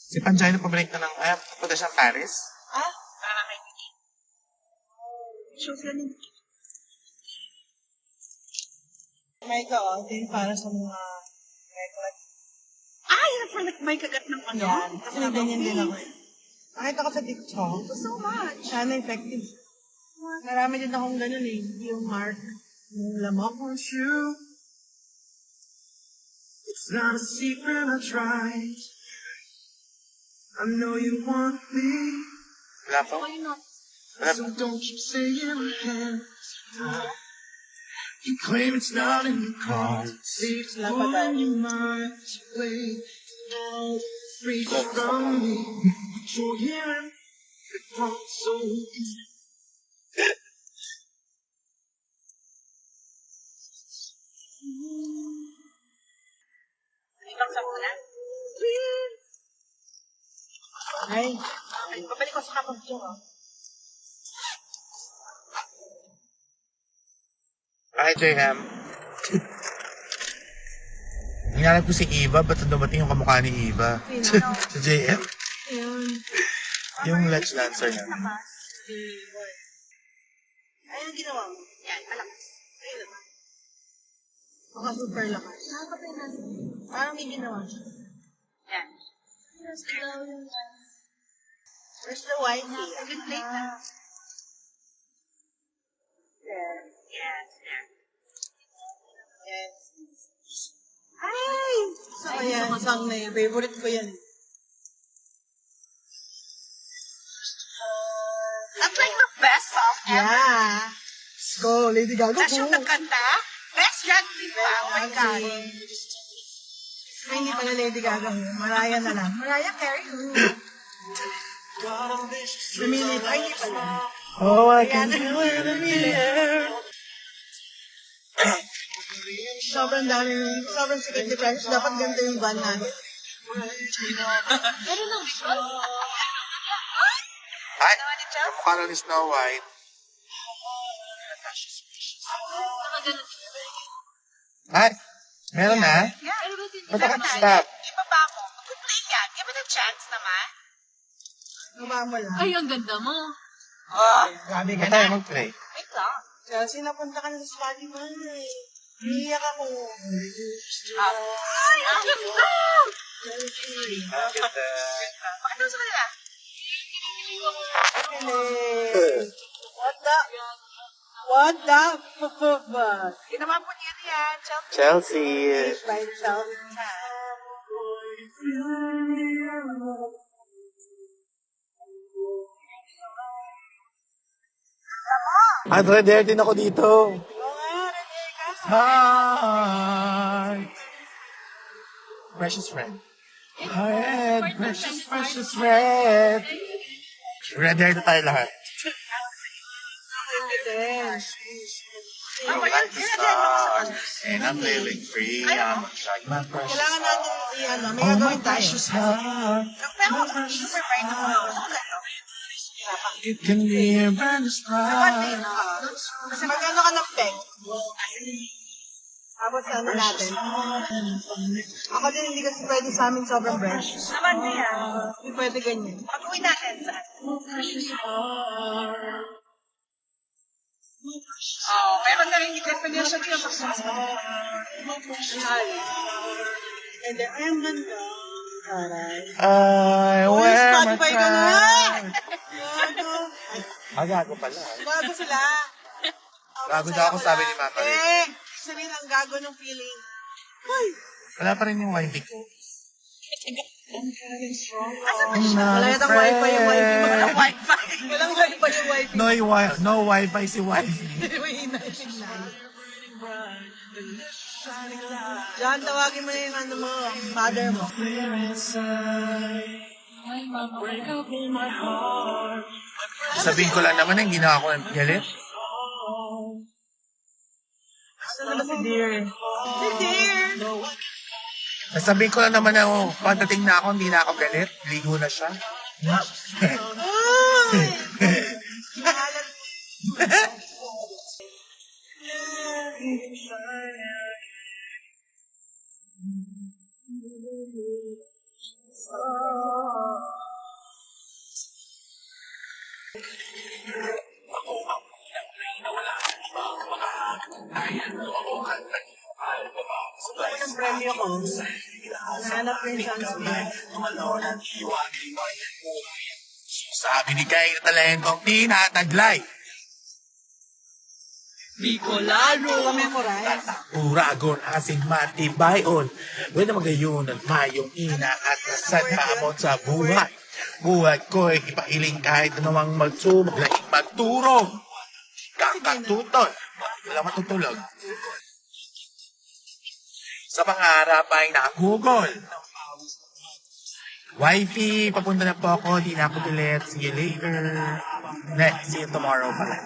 Si Panjay na pabalik na ng, papunta siyang Paris. Ah? Shows na din. May ka, ito yung para sa mga reckless. Yung for like may kagat ng ano? Yan. Kasi may ganyan din ako. Nakita ko sa TikTok. Thank you so much. Sana effective. Marami din akong ganun eh. Yung mark. Yung lamok. It's not a secret I tried. I know you want me, Wala pa? Why not? so don't you say your hands are tied. You claim it's not in the cards. It's pulling you miles away. Now free from me. But you're here. It won't so easy. Ibang sa muna? Ay. Babalik ko sa kapag-joke. Hi, JM. Hinanap ko si Eva, ba't dumating yung kamukha ni Eva? Sino? Si JM? Yun. Yung Let's Dancer na. Ay, ang ginawa mo? Yan, malakas. Ayun naman. Baka super lakas. Nakakapay na. Parang may ginawa siya. Yan. Where's the wifey? Good plate na. There. Yes, yes. Yes. Ay! So, ayan, song na yun. Favorite ko yan. That's like the best song ever. Yeah. Let's go, Lady Gaga. That's yung nagkanta. Best drag queen pa. Oh my God. Ay, hindi pala Lady Gaga. Mariah na lang. Mariah Carey. Namili pa. Ay, hindi pala. Oh, I can feel it in the air. Sobrang dami. Sobrang sikat ni Precious. Dapat ganito yung van natin. Pero no, Ay, kamukha na ni Snow White. Ay, meron na? Yeah. Ba't naka-stop? Iba pa ako. Mag-play yan. Give it a chance naman. Nabaan mo lang. Ay, ang ganda mo. Grabe ka Ba't na. tayo mag-play? Wait lang. Kasi napunta ka na sa Spotify. Iiyak ako. Ay, ang ganda! Bakit daw sa kanila? What the fuck? Ginawa po niya yan. Chelsea. By Chelsea. Andre, there din ako dito. Oo nga, Rene, ka. Hi. Precious friend. Red, precious, precious red. Red hair na tayo lahat. Like the stars, and I'm living free. I'm like my precious Kailangan natin i-ano, may Oh, my gagawin tayo. precious heart. Pero super bright ako. It can be a brand new start. Kasi magkano ka ng peg? Tapos ano natin? Ako din hindi kasi pwede sa amin sobrang fresh. Naman niya. Hindi pwede ganyan. Pag-uwi natin saan? Oh, pero na rin yung definition niya mag-success. And then, ay, ang ganda. Aray. I Uy, wear my Spotify ka na! crown. Gago. Gago pala. Gago sila. Gago daw ako, sabi ni Mama Rick. Eh, sabihin ang gago ng feeling. Ay, Wala pa rin yung wifi ko. wala yatang wifi yung wifi mo. Walang wifi. Walang wifi yung wifi. No wifi si wifi. May hinahinay. Diyan, tawagin mo na yung ano mo, mother mo. Sabihin ko lang naman, hindi na ako galit. Saan na ba si Dear? Si Dear! Sasabihin ko lang naman na pagdating na ako, hindi na ako galit. Ligo na siya. Ay! Kinahalan mo. ako. Hanap ko yung sunscreen. Sabi ni Kay na talentong tinataglay. Bicolano. Kami ko rin. Uragon, asin, matibayon. Pwede magayon at mayong ina at nasadamot sa buhay. Buhay ko'y ipahiling kahit anumang maglahing magturo. Kakatuton. Wala matutulog. Sa pangarap ay nakagugol. Wifey, papunta na po ako. Di na ako ulit. See you later. See you tomorrow pala.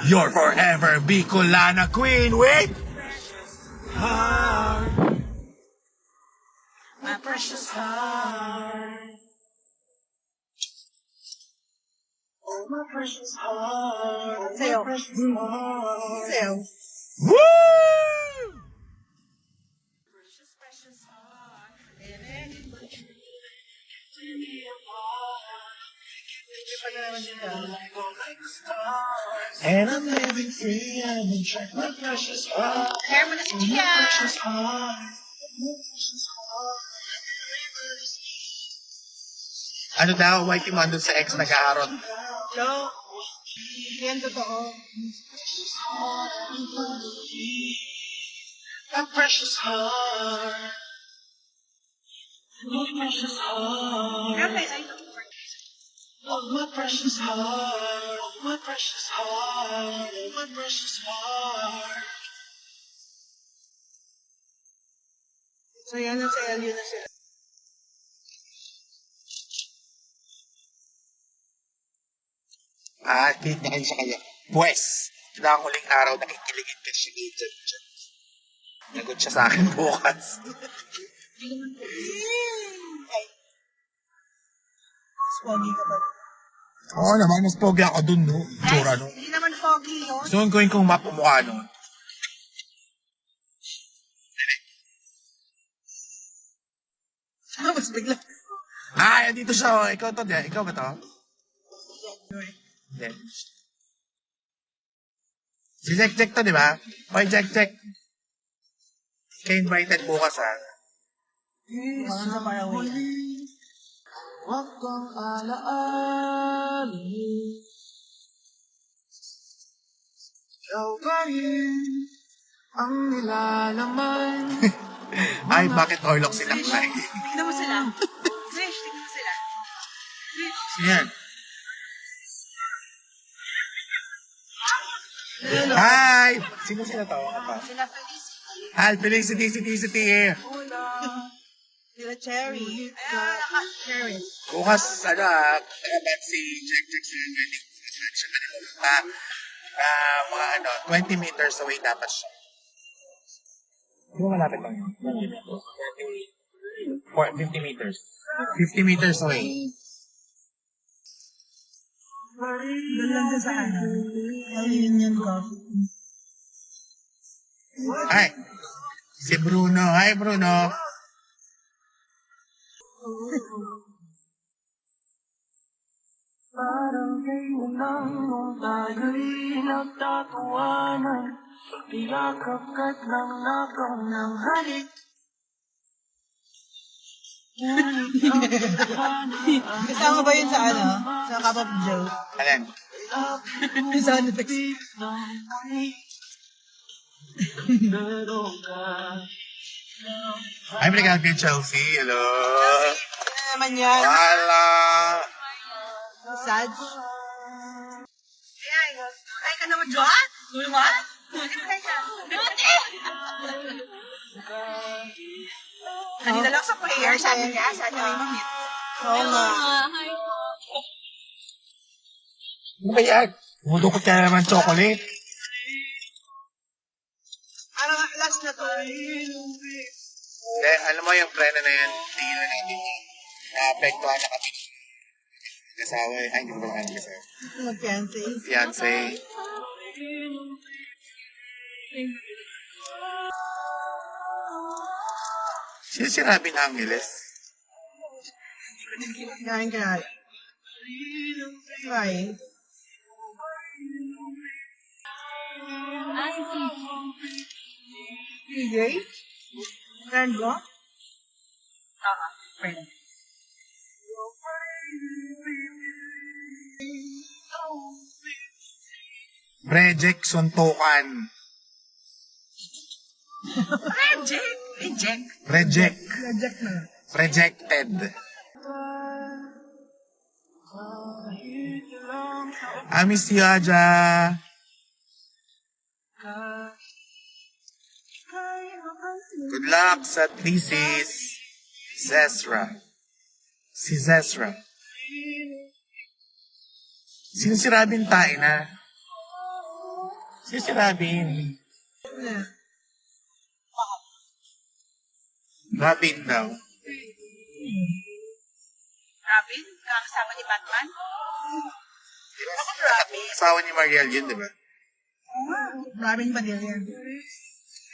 Your forever Bicolana queen with heart. My precious heart. Oh, my precious heart. Sayo. Sayo. Woo! And I'm living free and in track my precious heart. Hair mo na si Gia. Precious heart. Ano daw, wifey mo andun sa ex nag-aaron? So, yan totoo. My precious heart. My precious heart. Okay, I know. Oh, my precious heart. My precious heart. My precious heart. So, yan na sa LU na sila. Kahit na kayo sa kanya. Pwes, na ang huling araw nakikiligin ka si Agent dyan. Nagot siya sa akin bukas. Pogi ka ba? Oo naman, mas pogi ako dun, no? Tsura, no? Hindi naman foggy yun. So, ang gawin kong map umukha, no? Mas bigla. Ah, dito siya, oh. Ikaw to, di? Ikaw ba to? Hindi. Si Jack Jack to, di ba? Oy, Jack Jack. Kaya invited bukas, ha? Parang sa Paraguay. Huwag kang alaanin. Ikaw pa rin ang nilalaman. Ay, bakit Orlok sinakay? Tignan mo sila. Trish, tignan mo sila. Yan. Hi! Sino sila tawa pa? Sila Felicity. Hi, Felicity. Sila Cherry. Cherry. Bukas, nakabat si Jack Jack sa wedding. Saan siya manipunta? Mga 20 meters away dapat siya. Di ba malapit lang yun? 50 meters. 50 meters away. Doon lang sa ano. Union Coffee. Hi! Si Bruno. Hi, Bruno. Parang kayo lang nung tayo'y nagtatawanan. Pagpiyakap ka't nang nagaw ng halik. Kasama ba yun sa ano? Sa Cup of Joe? Alin? Yung sa ano? Hi, Brigade kay Chelsea. Hello. Ano naman yan? Wala. Sad? Ay ka naman, John? What? Kanina lang sa prayer, sabi niya, sana may mamit. Oo nga. Ano ba yan? Mudukot ka naman chocolate. Ano nga, last na to. Hindi, alam mo yung preno na yan, tingin na natin yung naapektuhan na kami. Kasawa eh. Ay, hindi ko ba naman kasawa. Mag-fiancé. Fiancé. Sino si Robin Angeles? Kain ka. Right. Ah, si DJ? Friend mo? Friend. Reject suntukan. Reject. Reject. Reject. Reject na. Rejected. I miss you, Aja. Good luck sa thesis. Zesra. Si Zesra. Sino si Robin tayo na? Sino si Robin? Robin daw. Robin? Kakasama ni Batman? Ako Robin. Asawa ni Mariel yun, di ba? Maraming Padilla.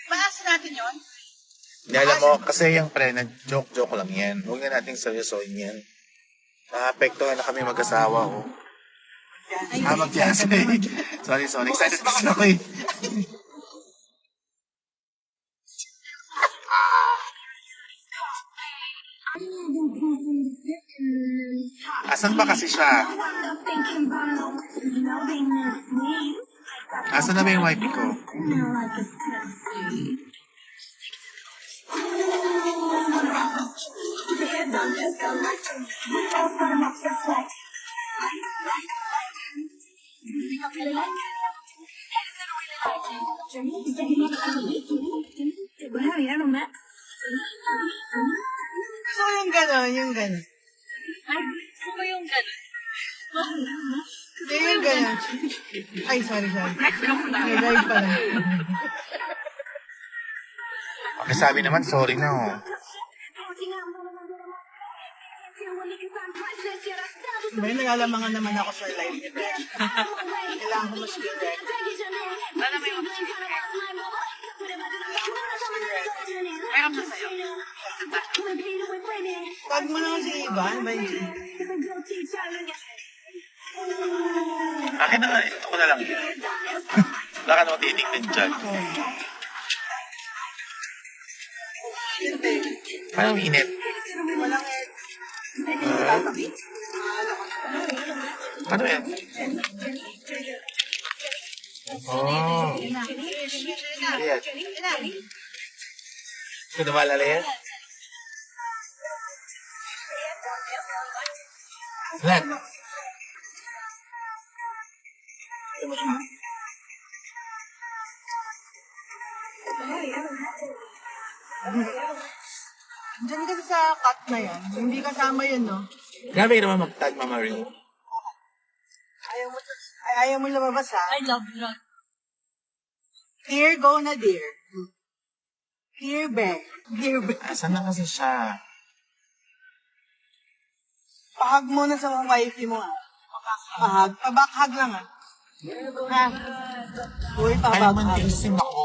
Maasa natin yun? Hindi, alam mo, kasi yung pre, nag-joke-joke lang yan. Huwag na nating seryosoin yan. Naapektuhan na kami mag-asawa, oh. Mag-fiancé. Sorry. Excited kasi ako eh. Asan ba kasi siya? Asan na ba yung wife ko? So, yung gano'n, yung gano'n. Sino yung gano'n? Hindi, yung gano'n. Ay, sorry. Nag-drive pala. Sabi naman, sorry na, oh. May nagalamangan naman ako sa live ni Ben. Kailangan ko mas direct. Alam mo yung meron pa sa'yo. Tag mo lang si Ivan, ba yung Akin na, ito ko na lang. Wala ka naman titignan dyan. Parang init. walang air. Ano yan? Oh. Ayan. Ito malala yan? Lan. Diyan kasi sa cut na yan. Hindi kasama yun, no? Grabe ka naman mag-tag, Mama Rin. Ayaw mo lumabas, ha? I love drug. Dear, go na, dear. Dear Bear. Dear Bear. Asan na kasi siya? Pahag mo na sa wifey mo, ha? Pahag. Pabakhag lang, ha? Ha? Uy, Ay, pabakhag. mantisim ako.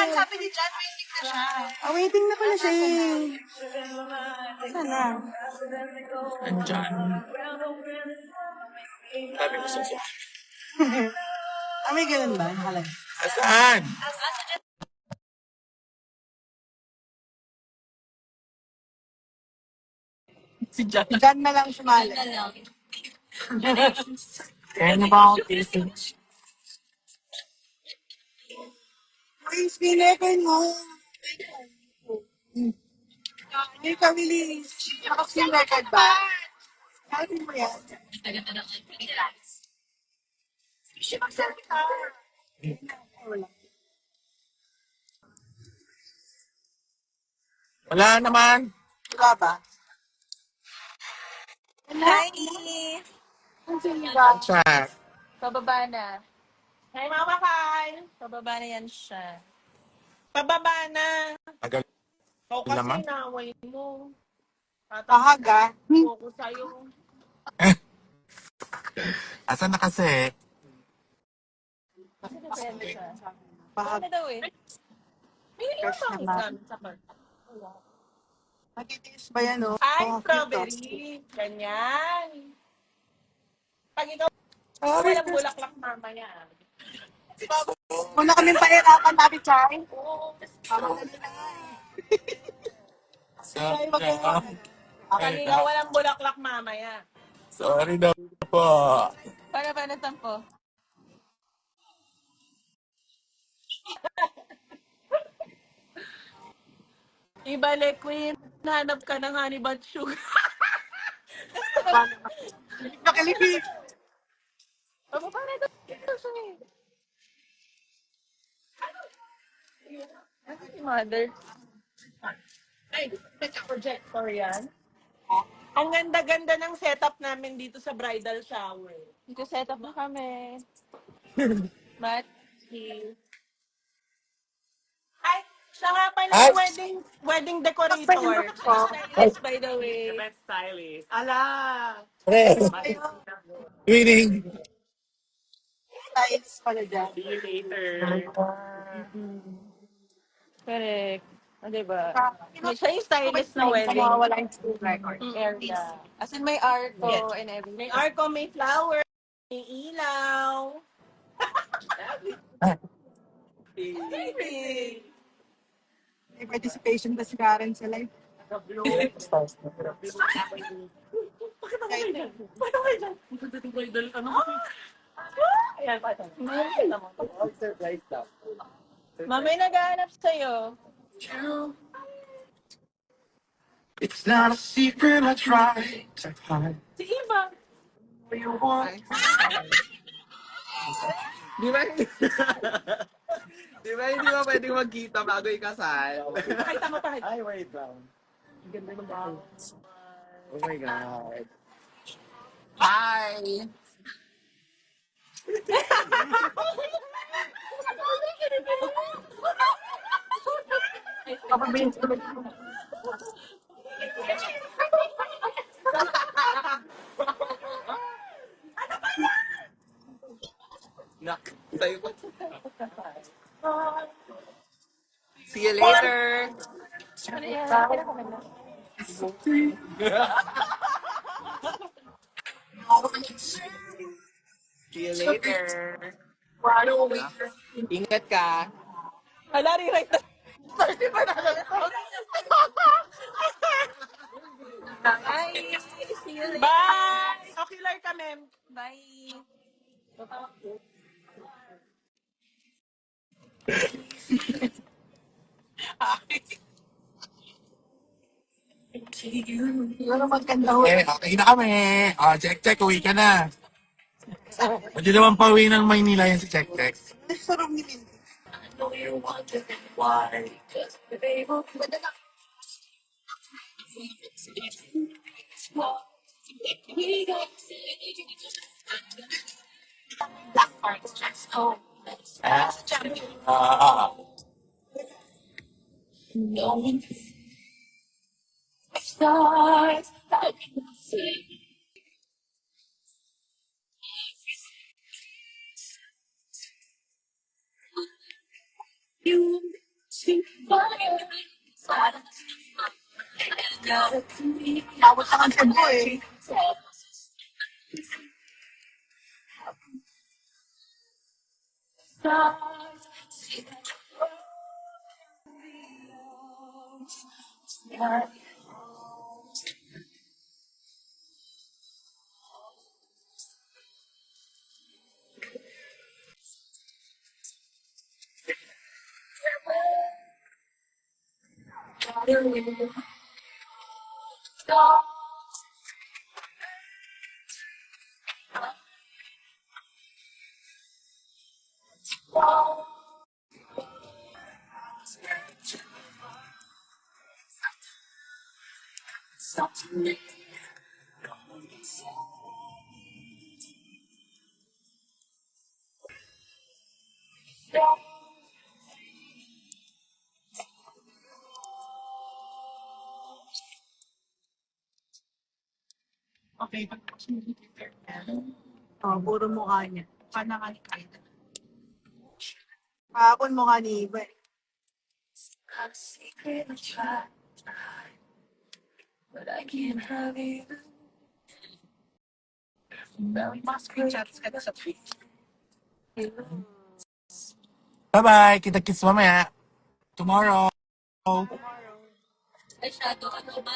Sabi ni John, waiting na siya. Waiting na pala siya, eh. Sana. Andyan. Sabi ko sa May ganun ba? Nakalag. Saan? Si Jack. Diyan na lang sumali. Kaya na ba ako tasting? Uy, spinnekin mo. Hindi ka bilis. Naka-spinnekin ba? Sabi mo yan. Mag-selfie ka. Wala. Wala naman. Wala ba? Hi! Siya. Pababa na. Hi, Mama Kai. Pababa na yan siya. Pababa na. Agal O naman. naway mo. Pahaga. Ako sa'yo. Asan na kasi? Kasi depende siya. Pahag. Ano daw eh? May Crush ilang naman. namin sa bar. Magtitiis ba yan, oh? Ay, Oh, strawberry. Ganyan. Pag ikaw Oh, walang bulaklak mamaya. Muna kaming pahirapan natin, Chay. Parang ano na nga Sorry na. Kanina walang bulaklak mamaya. Sorry na po. Para ba natampo? Ibalik, Queen. Hanap ka ng honey bun sugar. eh. Nakilibig. Aba, para ito siya eh. Ano si mother? Ay, project. Sorry yan. Ang ganda-ganda ng setup namin dito sa bridal shower. Dito setup na kami. Mati. Ay, siya nga pala Ay! yung wedding decorator. Ko. Stylist, by the way. The best stylist. Ala! Pre, winning. Tiles pala dyan. See you later. Correct. Ah, diba? Siya yung stylist na wedding. Mawawala yung school record. Area. As in may arco Yes. and everything. May arco, may flower, may ilaw. Baby. May participation ba si Karen sa live? Bakit ako kayo dyan? Bakit ako kayo dyan? Magdating kayo dyan. Ano? Ayan, pato. Mamay naghahanap sa'yo. It's not a secret I try to hide. Si Eva. You want Di ba? Di ba hindi ba pwedeng magkita bago ikasal? Pakita mo, pakita. Ay, wait lang. Ganda ng bahay. Oh my God. Hi! Nak, tayo pa. See you later! Ano yan? See you later! Ingat ka! Hala, rewrite na. Sorry pa na. Bye! See you later. Bye! Ocular kami. Bye! Siguro magkanda ho. Okay na kami. Check, uwi ka na. Pwede naman pauwi ng Maynila yan si Check. Sarong ni Mindy. Ah, Tawag sa kan Cebu eh. Okay. Oh, puro mukha niya. Paano nga ni Kyle? Kahapon mukha ni Iba eh. Mga screenshots ka na sa tweet. Bye-bye. Kita-kits mamaya. Tomorrow. Tomorrow. Ay, shadow, ano ba?